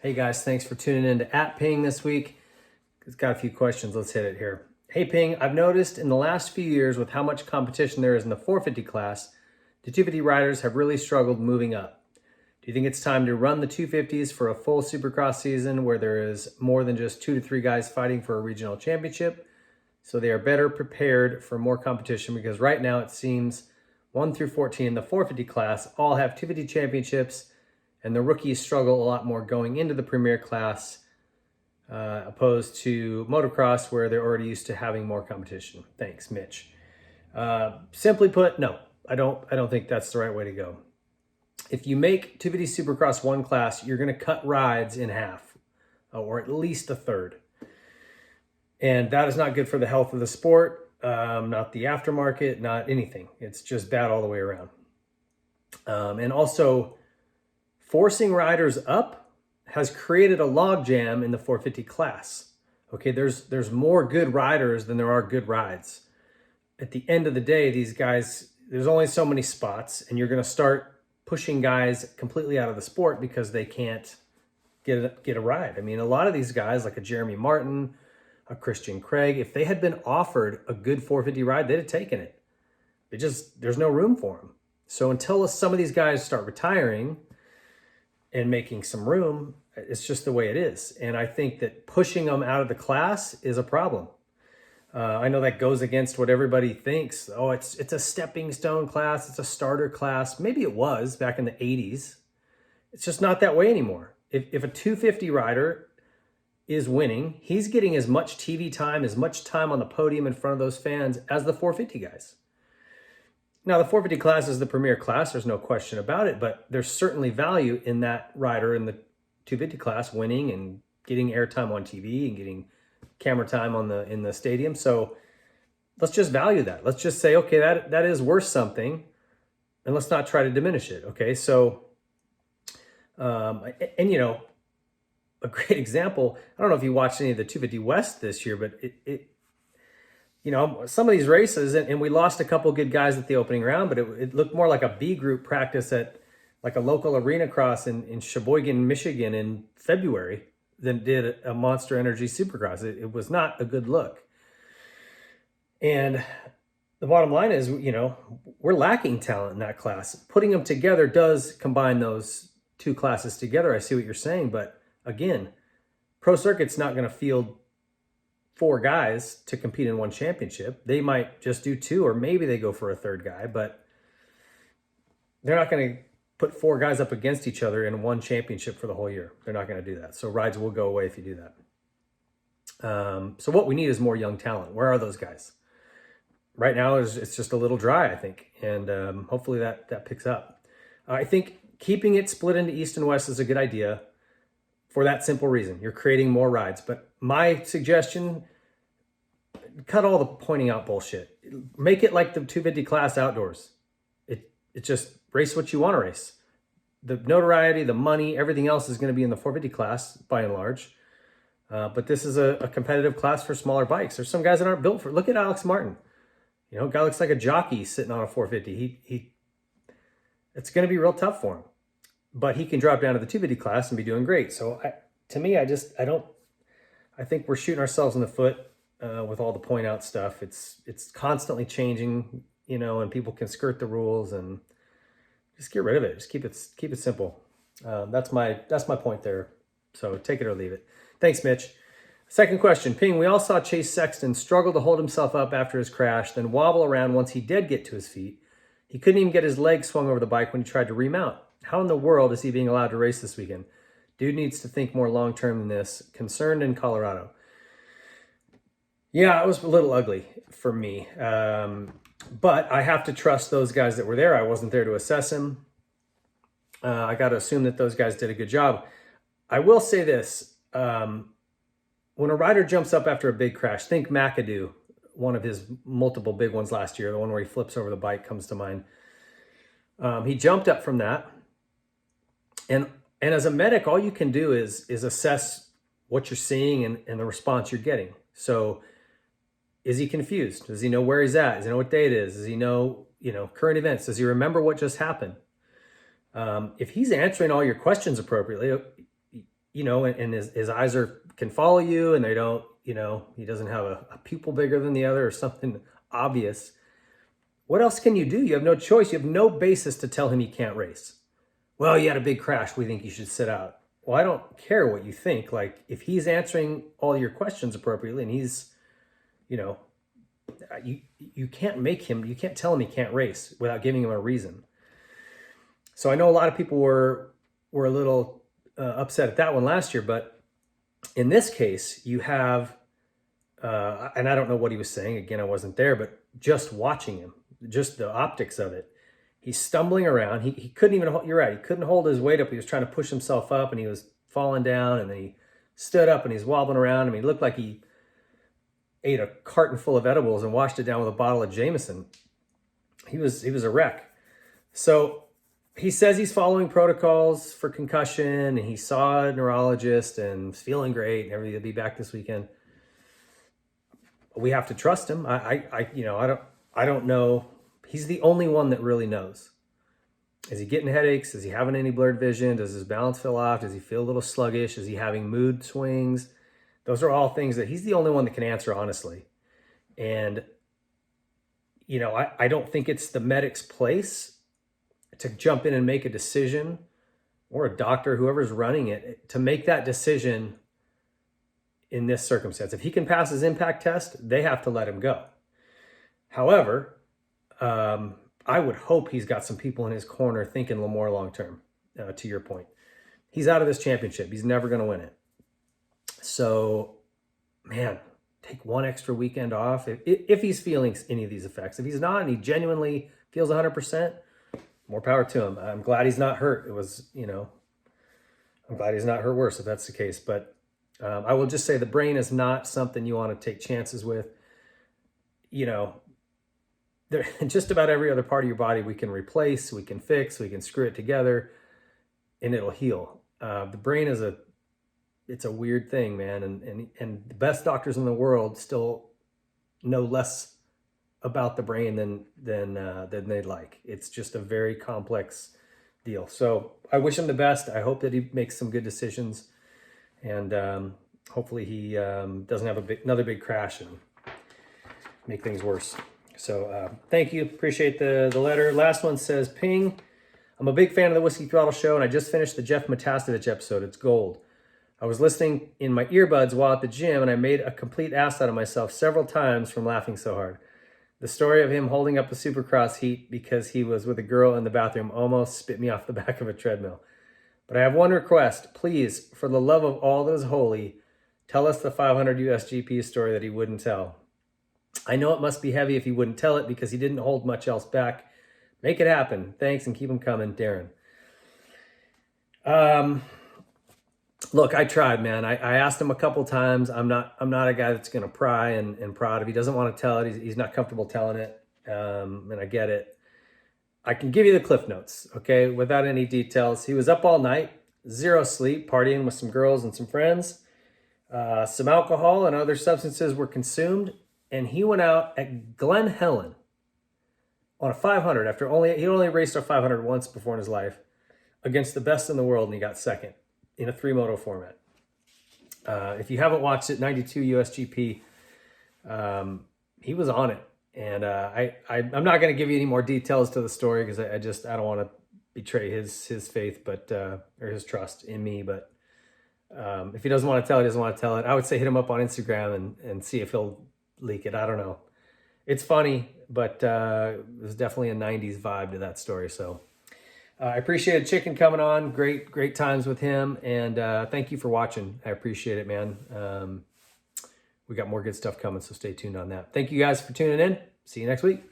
Hey guys, thanks for tuning in to @Ping this week. It's got a few questions. Let's hit it here. Hey Ping, I've noticed in the last few years with how much competition there is in the 450 class, the 250 riders have really struggled moving up. Do you think it's time to run the 250s for a full Supercross season where there is more than just 2 to 3 guys fighting for a regional championship, so they are better prepared for more competition? Because right now it seems 1 through 14 in the 450 class all have 250 championships, and the rookies struggle a lot more going into the premier class opposed to motocross where they're already used to having more competition. Thanks, Mitch. Simply put, no, I don't think that's the right way to go. If you make 250 Supercross 1 class, you're going to cut rides in half, or at least a third. And that is not good for the health of the sport, not the aftermarket, not anything. It's just bad all the way around. And also, forcing riders up has created a logjam in the 450 class. Okay, there's more good riders than there are good rides. At the end of the day, these guys, there's only so many spots, and you're going to start pushing guys completely out of the sport because they can't get a ride. I mean, a lot of these guys, like a Jeremy Martin, a Christian Craig, if they had been offered a good 450 ride, they'd have taken it. There's no room for them. So until some of these guys start retiring and making some room, it's just the way it is. And I think that pushing them out of the class is a problem. I know that goes against what everybody thinks. Oh, it's a stepping stone class. It's a starter class. Maybe it was back in the 80s. It's just not that way anymore. If a 250 rider is winning, he's getting as much TV time, as much time on the podium in front of those fans as the 450 guys. Now, the 450 class is the premier class. There's no question about it, but there's certainly value in that rider in the 250 class winning and getting airtime on TV and getting camera time in the stadium. So let's just value that. Let's just say, okay, that is worth something, and let's not try to diminish it. Okay, so and you know, a great example. I don't know if you watched any of the 250 West this year, but you know, some of these races, and we lost a couple good guys at the opening round, but it looked more like a B group practice at like a local arena cross in Sheboygan, Michigan in February than did a Monster Energy Supercross. It was not a good look. And the bottom line is, you know, we're lacking talent in that class. Putting them together does combine those two classes together. I see what you're saying, but again, Pro Circuit's not going to field 4 guys to compete in one championship. They might just do 2, or maybe they go for a third guy, but they're not going to put 4 guys up against each other in one championship for the whole year. They're not going to do that. So rides will go away if you do that. So what we need is more young talent. Where are those guys? Right now, it's just a little dry, I think, and hopefully that picks up. I think keeping it split into East and West is a good idea for that simple reason. You're creating more rides. But my suggestion, cut all the pointing out bullshit. Make it like the 250 class outdoors. It just race what you want to race. The notoriety, the money, everything else is going to be in the 450 class by and large. But this is a competitive class for smaller bikes. There's some guys that aren't built for it. Look at Alex Martin. You know, guy looks like a jockey sitting on a 450. It's going to be real tough for him. But he can drop down to the 250 class and be doing great. So to me, I think we're shooting ourselves in the foot with all the point out stuff. It's constantly changing, you know, and people can skirt the rules, and just get rid of it. Just keep it simple. That's my point there. So take it or leave it. Thanks, Mitch. Second question, Ping. We all saw Chase Sexton struggle to hold himself up after his crash, then wobble around once he did get to his feet. He couldn't even get his legs swung over the bike when he tried to remount. How in the world is he being allowed to race this weekend? Dude needs to think more long-term than this. Concerned in Colorado. Yeah, it was a little ugly for me. But I have to trust those guys that were there. I wasn't there to assess him. I got to assume that those guys did a good job. I will say this. When a rider jumps up after a big crash, think McAdoo, one of his multiple big ones last year, the one where he flips over the bike comes to mind. He jumped up from that. And as a medic, all you can do is assess what you're seeing and the response you're getting. So is he confused? Does he know where he's at? Does he know what day it is? Does he know, current events? Does he remember what just happened? If he's answering all your questions appropriately, and his eyes can follow you, and they don't, he doesn't have a pupil bigger than the other or something obvious. What else can you do? You have no choice. You have no basis to tell him he can't race. Well, you had a big crash. We think you should sit out. Well, I don't care what you think. Like, if he's answering all your questions appropriately and he's, you can't tell him he can't race without giving him a reason. So I know a lot of people were a little upset at that one last year, but in this case, you have, and I don't know what he was saying. Again, I wasn't there, but just watching him, just the optics of it, he's stumbling around. He couldn't even hold, you're right, he couldn't hold his weight up. He was trying to push himself up, and he was falling down, and then he stood up and he's wobbling around. I mean, he looked like he ate a carton full of edibles and washed it down with a bottle of Jameson. He was a wreck. So he says he's following protocols for concussion, and he saw a neurologist and is feeling great and everything. He'll be back this weekend. We have to trust him. I don't know. He's the only one that really knows. Is he getting headaches? Is he having any blurred vision? Does his balance feel off? Does he feel a little sluggish? Is he having mood swings? Those are all things that he's the only one that can answer honestly. And, I don't think it's the medic's place to jump in and make a decision, or a doctor, whoever's running it, to make that decision in this circumstance. If he can pass his impact test, they have to let him go. However, I would hope he's got some people in his corner thinking a little more long-term, to your point. He's out of this championship. He's never going to win it. So, man, take one extra weekend off. If he's feeling any of these effects. If he's not, and he genuinely feels 100%, more power to him. I'm glad he's not hurt. I'm glad he's not hurt worse if that's the case. But I will just say the brain is not something you want to take chances with. Just about every other part of your body we can replace, we can fix, we can screw it together, and it'll heal. The brain it's a weird thing, man. And the best doctors in the world still know less about the brain than they'd like. It's just a very complex deal. So I wish him the best. I hope that he makes some good decisions, and hopefully he doesn't have another big crash and make things worse. So thank you. Appreciate the letter. Last one says, Ping, I'm a big fan of the Whiskey Throttle Show, and I just finished the Jeff Matiasevich episode. It's gold. I was listening in my earbuds while at the gym, and I made a complete ass out of myself several times from laughing so hard. The story of him holding up the Supercross heat because he was with a girl in the bathroom almost spit me off the back of a treadmill. But I have one request. Please, for the love of all that is holy, tell us the 500 USGP story that he wouldn't tell. I know it must be heavy if he wouldn't tell it because he didn't hold much else back. Make it happen. Thanks, and keep them coming, Darren. Look, I tried, man. I asked him a couple times. I'm not a guy that's going to pry and prod. If he doesn't want to tell it, he's not comfortable telling it, and I get it. I can give you the cliff notes, okay, without any details. He was up all night, zero sleep, partying with some girls and some friends. Some alcohol and other substances were consumed, and he went out at Glen Helen on a 500 after he only raced a 500 once before in his life against the best in the world, and he got second in a 3-moto format. If you haven't watched it, 92 USGP, he was on it. And I'm not going to give you any more details to the story because I don't want to betray his faith, or his trust in me. But if he doesn't want to tell it, he doesn't want to tell it. I would say hit him up on Instagram and see if he'll leak it. I don't know. It's funny, but there's definitely a 90s vibe to that story. So I appreciate Chicken coming on. Great times with him. And thank you for watching. I appreciate it, man. We got more good stuff coming, so stay tuned on that. Thank you guys for tuning in. See you next week.